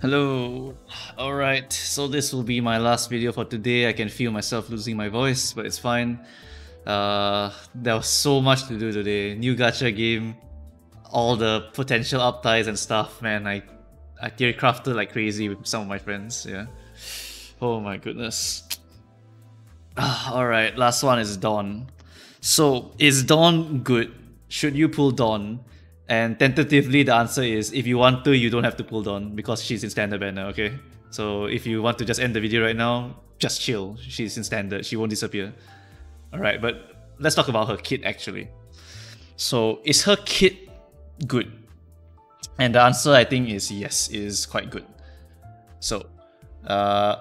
Hello. Alright, so this will be my last video for today. I can feel myself losing my voice, but it's fine. There was so much to do today. New gacha game, all the potential upties and stuff, man. I theory crafted like crazy with some of my friends, yeah. Oh my goodness. Alright, last one is Dawn. So, is Dawn good? Should you pull Dawn? And tentatively, the answer is if you want to, you don't have to pull Dawn because she's in standard banner, okay? So if you want to just end the video right now, just chill. She's in standard, she won't disappear. Alright, but let's talk about her kit actually. So is her kit good? And the answer I think is yes, is quite good. So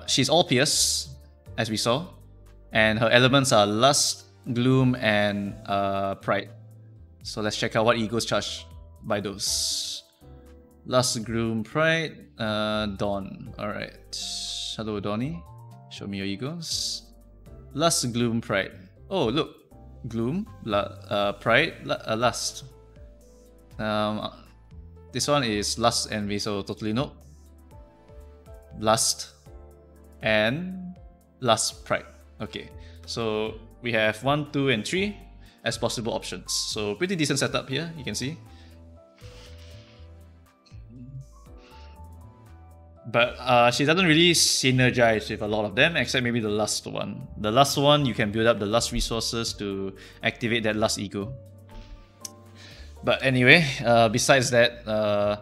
she's all pierce, as we saw. And her elements are Lust, Gloom, and Pride. So let's check out what egos charge by those. Lust, Gloom, Pride, Dawn. Alright. Hello, Donnie. Show me your egos. Lust, Gloom, Pride. Oh, look. Gloom, Pride, Lust. This one is Lust, Envy, so totally no. Lust, and Lust, Pride. Okay, so we have 1, 2, and 3 as possible options. So pretty decent setup here, you can see. But she doesn't really synergize with a lot of them, except maybe the last one. The last one, you can build up the lust resources to activate that lust ego. But anyway, besides that,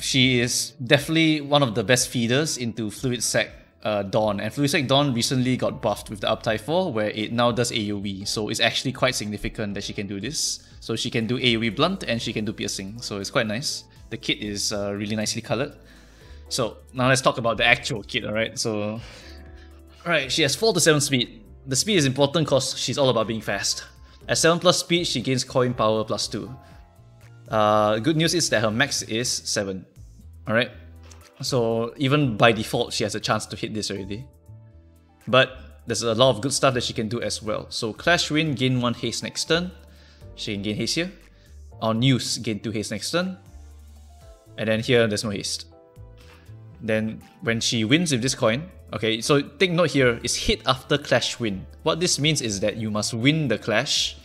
she is definitely one of the best feeders into Fluid Sec Dawn. And Fluid Sec Dawn recently got buffed with the Uptide 4, where it now does AoE. So it's actually quite significant that she can do this. So she can do AoE Blunt and she can do Piercing. So it's quite nice. The kit is really nicely colored. So now let's talk about the actual kit, alright? So, alright, she has 4 to 7 speed. The speed is important because she's all about being fast. At 7 plus speed, she gains coin power plus 2. Good news is that her max is 7. Alright? So even by default, she has a chance to hit this already. But there's a lot of good stuff that she can do as well. So Clash Wind, gain 1 haste next turn. She can gain haste here. On use, gain 2 haste next turn. And then here, there's no haste. Then when she wins with this coin, okay, so take note here, is hit after Clash Win. What this means is that you must win the Clash,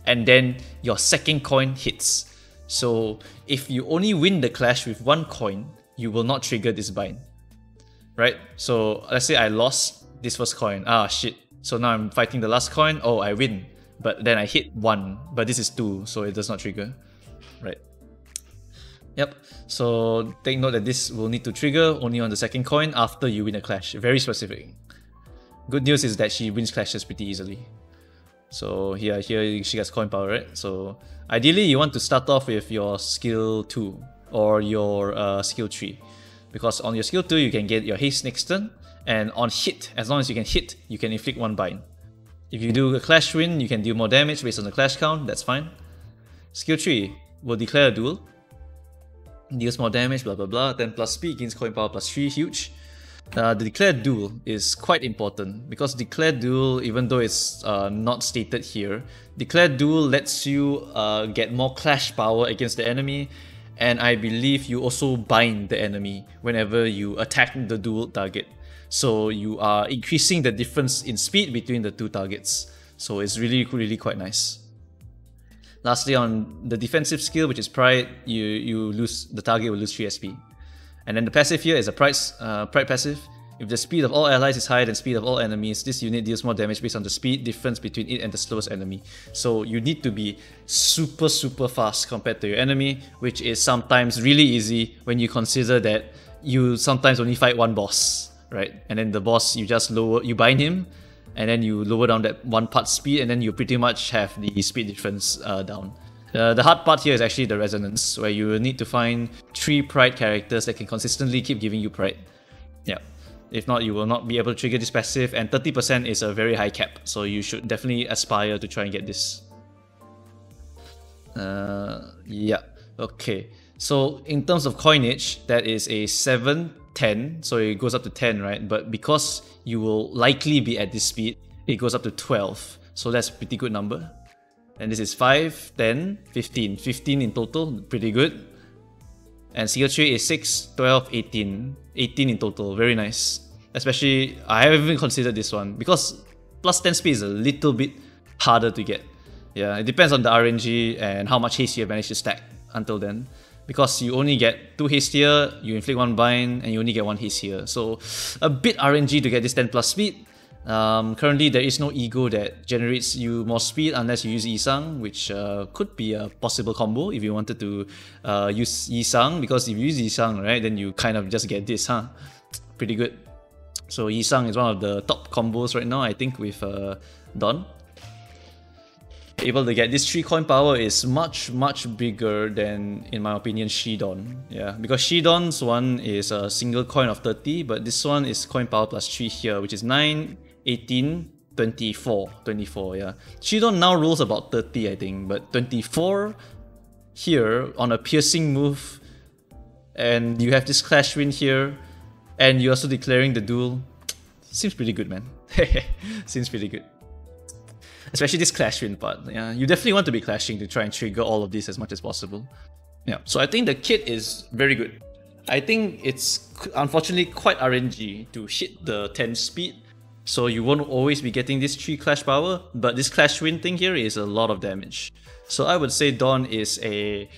and then your second coin hits. So if you only win the Clash with 1 coin, you will not trigger this bind. Right? So let's say I lost this first coin. Ah, shit. So now I'm fighting the last coin. Oh, I win. But then I hit 1. But this is 2, so it does not trigger. Right? Yep, so take note that this will need to trigger only on the second coin after you win a clash. Very specific. Good news is that she wins clashes pretty easily. So here she gets coin power, right? So ideally you want to start off with your skill 2 or your skill 3. Because on your skill 2 you can get your haste next turn, and on hit, as long as you can hit, you can inflict 1 bind. If you do a clash win, you can deal more damage based on the clash count, that's fine. Skill 3 will declare a duel. Deals more damage, blah blah blah. 10 plus speed, gains coin power plus 3, huge. The declared duel is quite important because declared duel, even though it's not stated here, declared duel lets you get more clash power against the enemy, and I believe you also bind the enemy whenever you attack the duel target. So you are increasing the difference in speed between the 2 targets. So it's really quite nice. Lastly, on the defensive skill, which is Pride, the target will lose 3 SP. And then the passive here is a Pride passive. If the speed of all allies is higher than speed of all enemies, this unit deals more damage based on the speed difference between it and the slowest enemy. So you need to be super fast compared to your enemy, which is sometimes really easy when you consider that you sometimes only fight 1 boss, right? And then the boss, you bind him, and then you lower down that 1 part speed, and then you pretty much have the speed difference down. The hard part here is actually the resonance, where you need to find 3 Pride characters that can consistently keep giving you Pride. Yeah. If not, you will not be able to trigger this passive, and 30% is a very high cap, so you should definitely aspire to try and get this. Yeah. Okay. So in terms of coinage, that is a 7, 10, so it goes up to 10, right? But because you will likely be at this speed, it goes up to 12. So that's a pretty good number. And this is 5, 10, 15. 15 in total, pretty good. And skill tree is 6, 12, 18. 18 in total, very nice. Especially, I haven't even considered this one because plus 10 speed is a little bit harder to get. Yeah, it depends on the RNG and how much haste you have managed to stack until then. Because you only get 2 haste here, you inflict 1 bind, and you only get 1 haste here. So a bit RNG to get this 10 plus speed. Currently there is no ego that generates you more speed unless you use Yisang, which could be a possible combo if you wanted to use Yisang, because if you use Yisang, right, then you kind of just get this, huh? Pretty good. So Yisang is one of the top combos right now, I think, with Dawn. Able to get this 3 coin power is much bigger than, in my opinion, Shidon. Yeah, because Shidon's one is a single coin of 30, but this one is coin power plus 3 here, which is 9, 18, 24. 24, yeah. Shidon now rolls about 30, I think, but 24 here on a piercing move, and you have this clash win here, and you're also declaring the duel. Seems pretty good, man. Seems pretty good. Especially this clash win part. Yeah, you definitely want to be clashing to try and trigger all of this as much as possible. Yeah, so I think the kit is very good. I think it's unfortunately quite RNG to hit the 10 speed, so you won't always be getting this 3 clash power, but this clash win thing here is a lot of damage. So I would say Dawn is a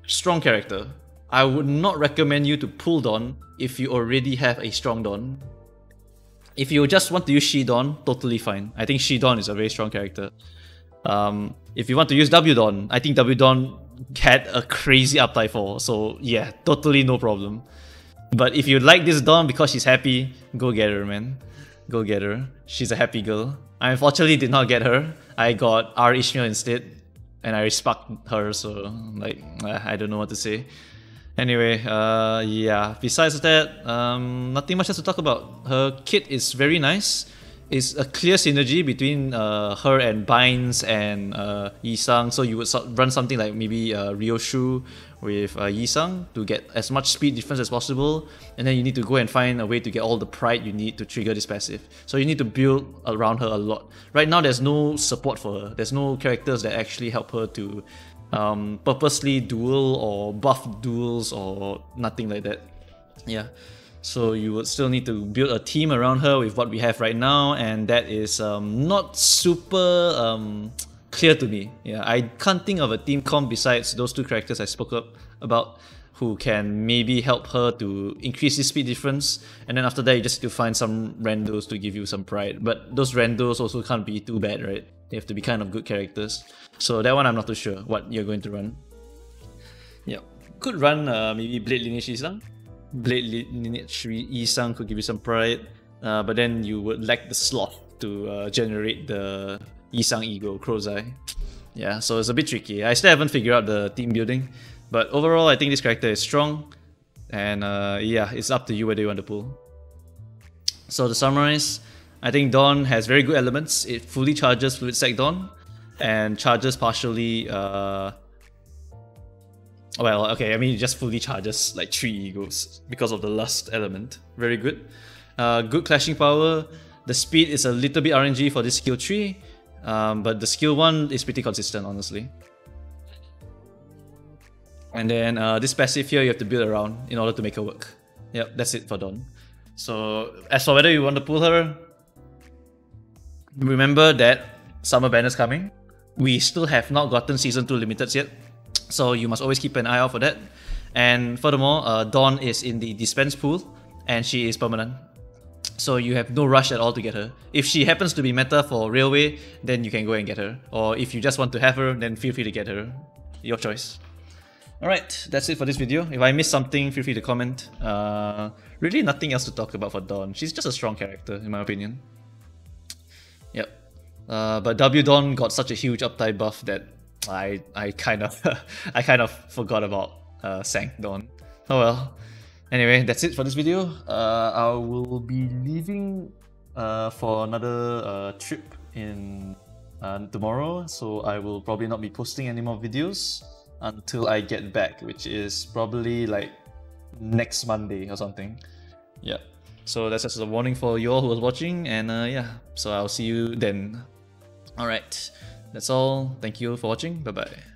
strong character. I would not recommend you to pull Dawn if you already have a strong Dawn. If you just want to use Shidon, totally fine. I think Shidon is a very strong character. If you want to use W Dawn, I think W Dawn had a crazy uptime for, so yeah, totally no problem. But if you like this Dawn because she's happy, go get her, man. Go get her. She's a happy girl. I unfortunately did not get her. I got R Ishmael instead, and I respect her, so like, I don't know what to say. Anyway, yeah, besides that, nothing much else to talk about. Her kit is very nice. It's a clear synergy between her and Binds and Yisang, so you would run something like maybe Ryoshu with Yisang to get as much speed difference as possible, and then you need to go and find a way to get all the pride you need to trigger this passive. So you need to build around her a lot. Right now there's no support for her. There's no characters that actually help her to purposely duel or buff duels or nothing like that. Yeah, so you would still need to build a team around her with what we have right now, and that is not super clear to me. Yeah, I can't think of a team comp besides those 2 characters I spoke about who can maybe help her to increase the speed difference, and then after that you just need to find some randos to give you some pride. But those randos also can't be too bad, right? They have to be kind of good characters. So that one I'm not too sure what you're going to run. Yeah, could run maybe Blade Lineage Yisang. Blade Lineage Yisang could give you some pride, but then you would lack the slot to generate the Yisang Ego, Crow's Eye. Yeah, so it's a bit tricky. I still haven't figured out the team building, but overall I think this character is strong, and yeah, it's up to you whether you want to pull. So to summarize, I think Dawn has very good elements. It fully charges Fluid Sec Dawn, and charges partially, well, okay, I mean it just fully charges like 3 egos because of the lust element. Very good. Good clashing power. The speed is a little bit RNG for this skill 3, but the skill 1 is pretty consistent, honestly. And then this passive here you have to build around in order to make her work. Yep, that's it for Dawn. So as for whether you want to pull her, remember that Summer Banner's coming. We still have not gotten Season 2 Limiteds yet, so you must always keep an eye out for that. And furthermore, Dawn is in the dispense pool, and she is permanent. So you have no rush at all to get her. If she happens to be meta for Railway, then you can go and get her. Or if you just want to have her, then feel free to get her. Your choice. Alright, that's it for this video. If I missed something, feel free to comment. Really nothing else to talk about for Dawn. She's just a strong character, in my opinion. Yep. But W Dawn got such a huge uptime buff that I kind of forgot about Sank Dawn. Oh well. Anyway, that's it for this video. I will be leaving for another trip in tomorrow, so I will probably not be posting any more videos until I get back, which is probably like next Monday or something. Yeah. So that's just a warning for you all who was watching, and yeah, so I'll see you then. Alright, that's all. Thank you for watching. Bye bye.